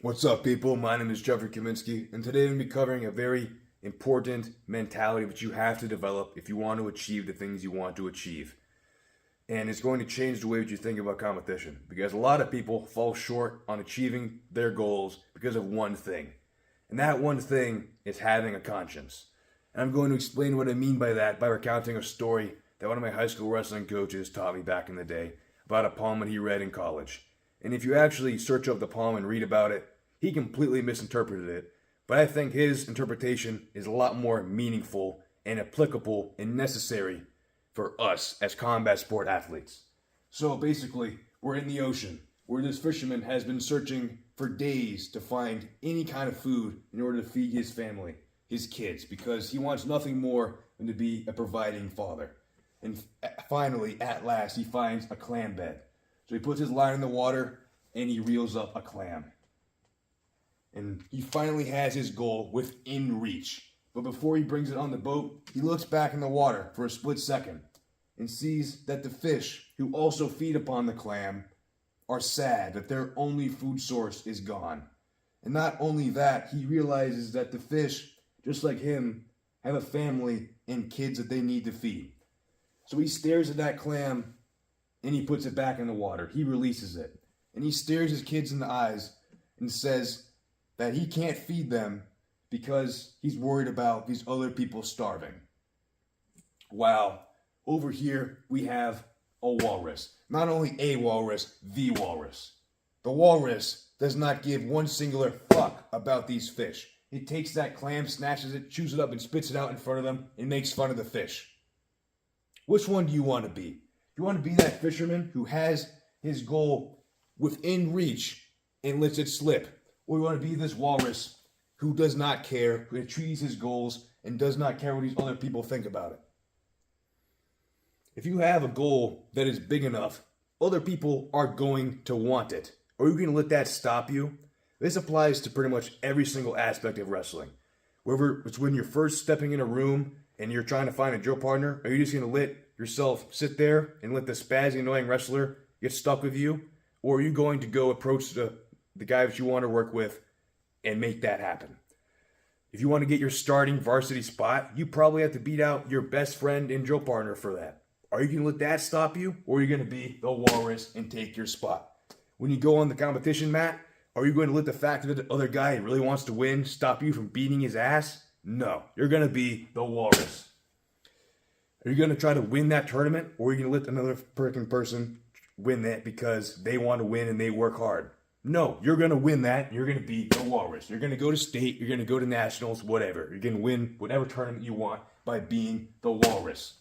What's up, people? My name is Jeffrey Kaminsky, and today I'm going to be covering a very important mentality that you have to develop if you want to achieve the things you want to achieve. And it's going to change the way that you think about competition, because a lot of people fall short on achieving their goals because of one thing. And that one thing is having a conscience. And I'm going to explain what I mean by that by recounting a story that one of my high school wrestling coaches taught me back in the day about a poem that he read in college. And if you actually search up the poem and read about it, he completely misinterpreted it, but I think his interpretation is a lot more meaningful and applicable and necessary for us as combat sport athletes. So basically, we're in the ocean, where this fisherman has been searching for days to find any kind of food in order to feed his family, his kids, because he wants nothing more than to be a providing father. And finally, at last, he finds a clam bed. So he puts his line in the water and he reels up a clam. And he finally has his goal within reach. But before he brings it on the boat, he looks back in the water for a split second and sees that the fish, who also feed upon the clam, are sad that their only food source is gone. And not only that, he realizes that the fish, just like him, have a family and kids that they need to feed. So he stares at that clam and he puts it back in the water. He releases it. And he stares his kids in the eyes and says that he can't feed them because he's worried about these other people starving. Wow. Over here, we have a walrus. Not only a walrus, the walrus. The walrus does not give one singular fuck about these fish. It takes that clam, snatches it, chews it up, and spits it out in front of them, and makes fun of the fish. Which one do you want to be? You want to be that fisherman who has his goal within reach and lets it slip? Or you want to be this walrus who does not care, who achieves his goals, and does not care what these other people think about it? If you have a goal that is big enough, other people are going to want it. Are you going to let that stop you? This applies to pretty much every single aspect of wrestling. Whether it's when you're first stepping in a room and you're trying to find a drill partner, are you just going to let yourself sit there and let the spazzy, annoying wrestler get stuck with you? Or are you going to go approach the guy that you want to work with and make that happen? If you want to get your starting varsity spot, you probably have to beat out your best friend and drill partner for that. Are you going to let that stop you? Or are you going to be the walrus and take your spot? When you go on the competition mat, are you going to let the fact that the other guy really wants to win stop you from beating his ass? No. You're going to be the walrus. Are you going to try to win that tournament? Or are you going to let another freaking person win that because they want to win and they work hard? No, you're going to win that. You're going to be the walrus. You're going to go to state. You're going to go to nationals, whatever. You're going to win whatever tournament you want by being the walrus.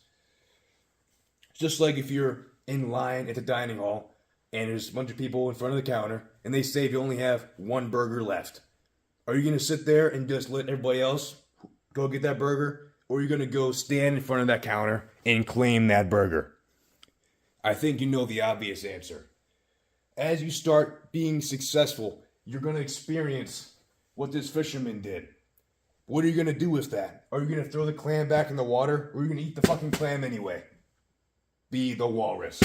Just like if you're in line at the dining hall and there's a bunch of people in front of the counter and they say you only have one burger left. Are you going to sit there and just let everybody else go get that burger? Or are you going to go stand in front of that counter and claim that burger? I think you know the obvious answer. As you start being successful, you're going to experience what this fisherman did. What are you going to do with that? Are you going to throw the clam back in the water? Or are you going to eat the fucking clam anyway? Be the walrus.